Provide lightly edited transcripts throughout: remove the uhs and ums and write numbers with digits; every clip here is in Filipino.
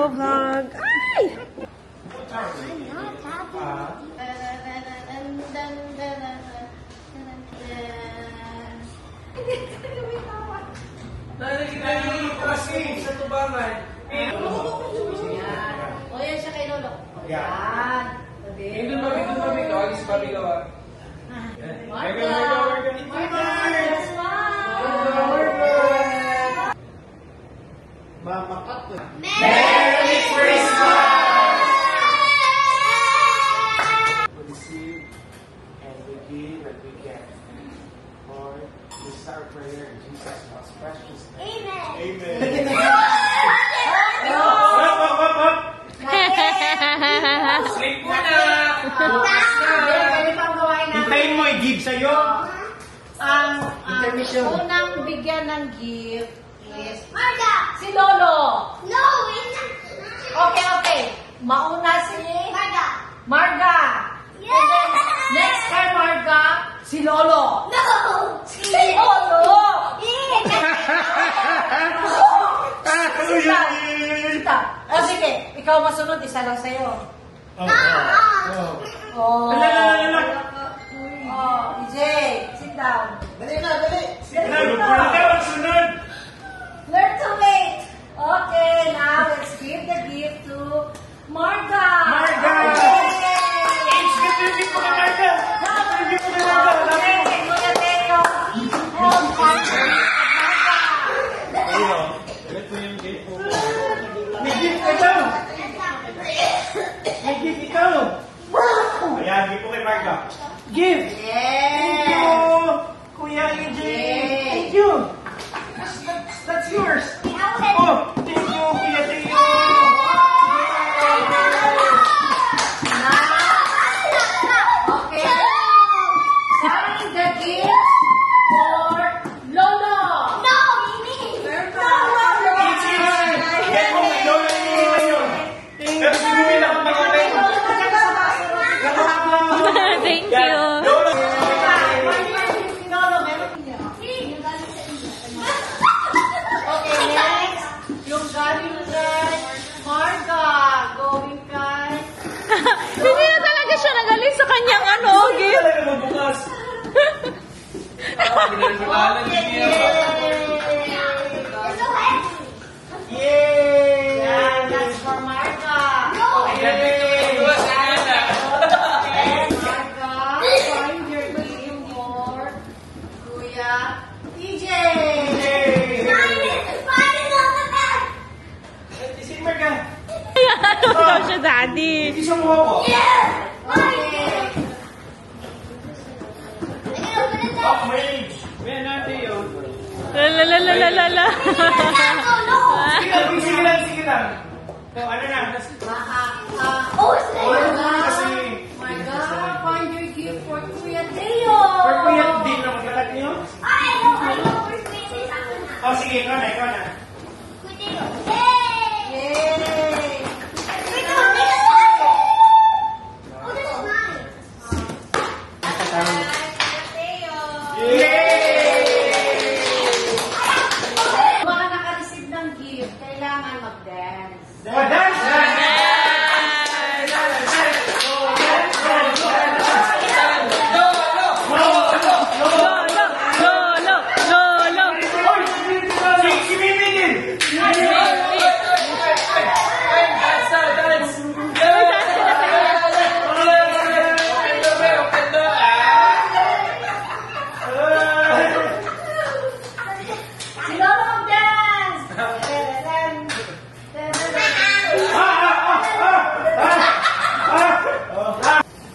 Hello, vlog. Ay! Sa tubangan. O yan siya kay Lolo. Yan. Yan. Doon babi. Tawagin si Babi gawa. Marga! Mamakat. Merry Christmas! We receive and we give and we get. Lord, this is our prayer in Jesus' most precious name. Amen. Sleep mo na! Hintayin mo, i-give sa'yo. Ang unang bigyan ng gift is Marga! Si Lolo! No, Okay. Mauna si Marga! Yeah! And then, next kay Marga, si Lolo! No! Si Lolo! Sita! O sige, ikaw masunod, isa lang sa'yo. Oh. EJ, sit down. Dali. Learn to wait. Okay, now let's give the gift to Marga. Marga! Okay, Kuya Teo. Oh, Marga. May gift ka daw! May gift ikaw! Ayan, gift ko kay Marga. Gift! Thank you! Kuya EJ! Thank you! That's yours! Oh! Thank you, Kuya Teo! Okay. Sign the gift for Lolo. Get mo, may lola iniiwan yun! Pero sinuwi lang ang mga kayo! Thank you. Lola! Okay, next. Yung galing kay Marga. Going kay... Hindi na talaga siya nagaling sa kanyang gift. Talaga mabukas! Yay! Yan, that's for Marga. Ayan, And Marga, find your gift for Kuya TJ. Si Marga! Ano daw siya, daddy? Hindi siya mukha ko. Okay. Oh, may age! May natin yun. Lalalala. Sige lang. So, ano na? Marga, find your gift for Kuya Teo. For Kuya, di na magkalat niyo? Oh, sige, ikaw na. Yay! Mga naka-receive ng gift, kailangan mag-dance. Dance! Lolo. Si Mimi din! Si Lolo mag-dance!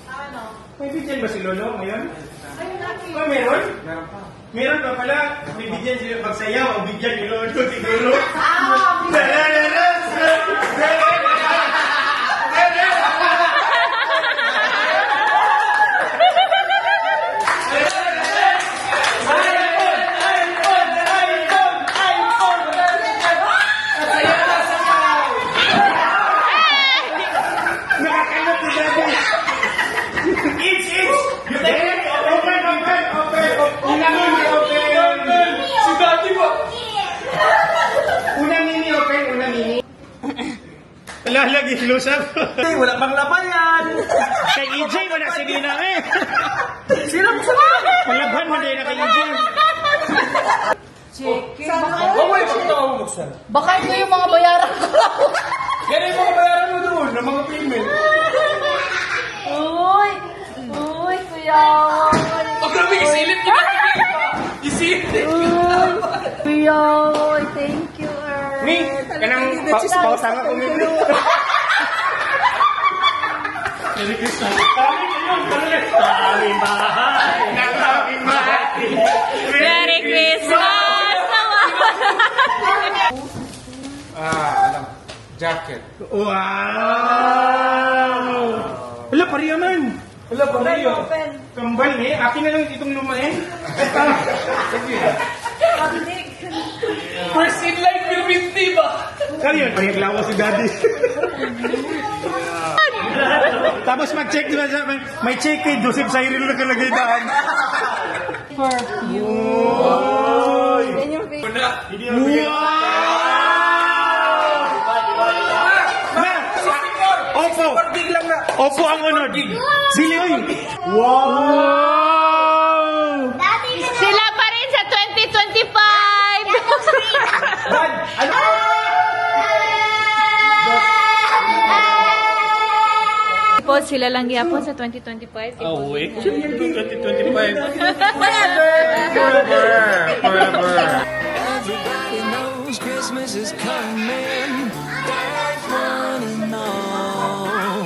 Ano? May bigyan ba si Lolo ngayon? Ayun, laki. Oh, meron? Meron pa pala. May bigyan sila pagsayaw o bigyan ni Lolo siguro. Nakakalap si Daddy. It's! Open! Si Daddy po! lagi close up. Wala pang laban yan. Kay EJ, wala si Nina eh. Sino mo sabihin? Malabhan mo din na kay EJ. Chicken. Baka ito yung mga bayaran ko. Yan yung mga bayaran mo doon, na mga payment. Uy, kuya. Huwag namin isilip kita. Isilip. Kuya, thank you. Mi, kanang pausang ako mi. Merry Christmas. Kaming bahay. Kaming bahay. Merry Christmas! Jacket. Wow! Wala, pariya man. Wala, pariya. Kambal eh. Akin na lang itong lumain. First in line, permitti ba? Kaya yun, pahiglawa si daddy. Tapos mag-check diba sa may check kay Joseph Cyril na kalagay daan. Opo ang unod. Sili oy. Wow! Sila pa rin sa 2025! Po, sila lang yapon sa 2025. Oh, wait. 2025. Everybody knows Christmas is coming. That's one and all.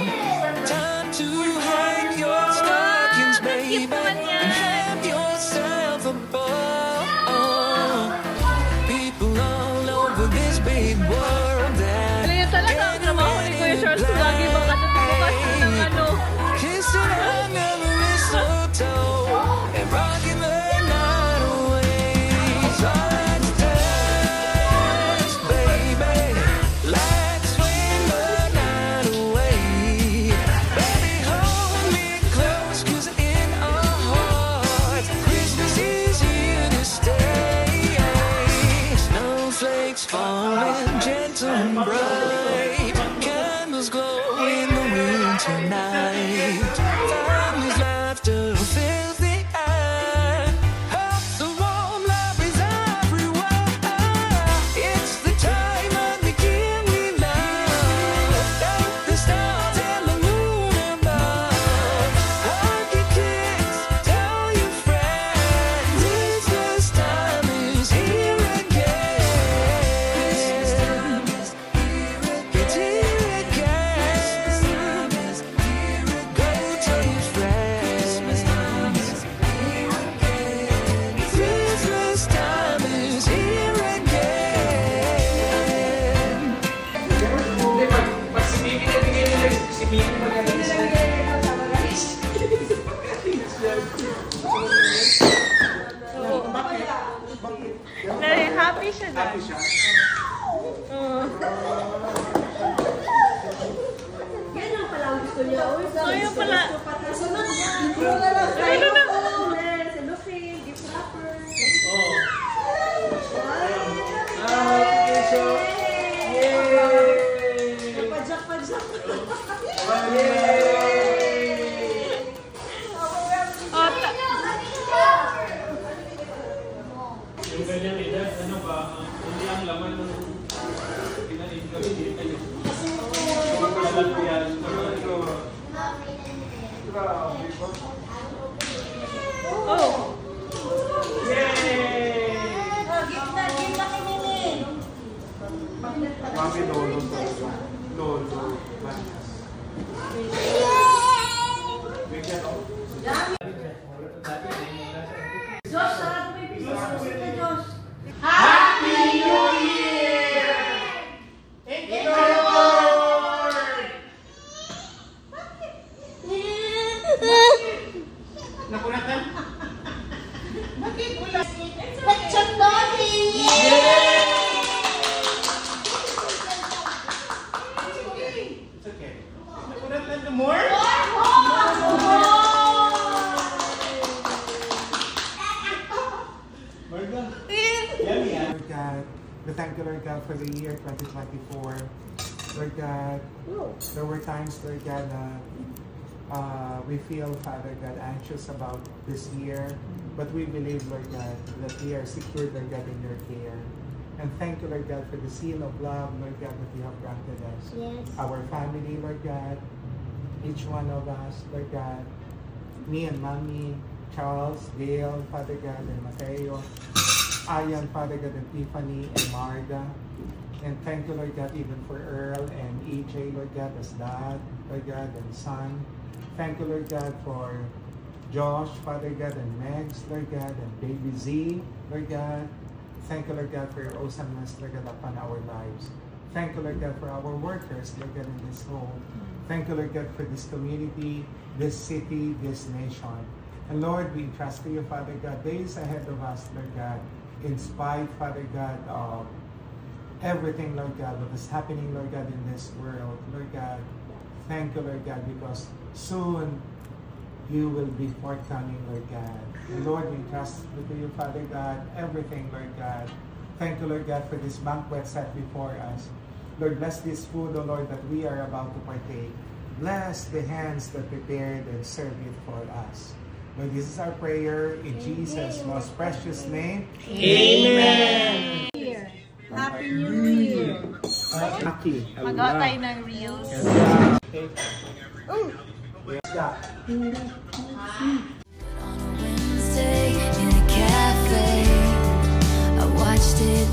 Time to hang your stockings, baby, and have yourself a ball. People all over this big world that Alam niyo talaga ang trabaho ni Kuya Charles lagi baka natutukas ng ano. kissing under the mistletoe and rocking the night away. So let's dance, baby. Let's swing the night away. Baby, hold me close, 'cause in our hearts, Christmas is here to stay. Snowflakes falling gentle and bright, candles glow in the winter night. Family's laughter fills the air. Hearts are warm, love is everywhere. It's the time of the year we love. Thank the stars and the moon above. Hug your kids, tell your friends. Christmas time is here again. It's here again. Go tell your friends. Christmas time is here again. Happy siya dyan. Yan ang pala ang gusto niya. Ayun pala. Sunod na. Ano na? Cellophane, gift wrapper. Pajak-pajak. Yung ganyan edad, ano ba, hindi ang laman ng pinalig kami dito kayo. Pagkalan ko yan, pagkalan ko. Oh! Yay! Gift na kay Nini. Mami, lolo. Lolo. Josh, sarap mo yung business mo dito, Josh. Nakunatan? Lechon Dolly! It's okay. Nakunatan the more? Marga? Yummy, ah. Lord God, we thank you, Lord God, for the year 2024. Lord God, there were times, Lord God, that we feel, Father God, anxious about this year, but we believe, Lord God, that we are secured, Lord God, in your care. And thank you, Lord God, for the seal of love, Lord God, that you have granted us. Yes. Our family, Lord God, each one of us, Lord God, me and Mommy, Charles, Gail, Father God, and Mateo, Ayan, Father God, and Tiffany, and Marga. And thank you, Lord God, even for Earl and EJ, Lord God, as dad, Lord God, and son. Thank you, Lord God, for Josh, Father God, and Megs, Lord God, and baby Z, Lord God. Thank you, Lord God, for your awesomeness, Lord God, upon our lives. Thank you, Lord God, for our workers, Lord God, in this home. Thank you, Lord God, for this community, this city, this nation. And Lord, we entrust to you, Father God, days ahead of us, Lord God, in spite, Father God, of everything, Lord God, that is happening, Lord God, in this world. Lord God, thank you, Lord God, because soon you will be forthcoming, Lord God. And Lord, we entrust to you, Father God, everything, Lord God. Thank you, Lord God, for this banquet set before us. Lord, bless this food, O Lord, that we are about to partake. Bless the hands that prepared and served it for us. Lord, this is our prayer in Jesus' most precious name. Amen. Happy New Year. Aki. Magawa tayo ng reels. On a Wednesday in a cafe, I watched it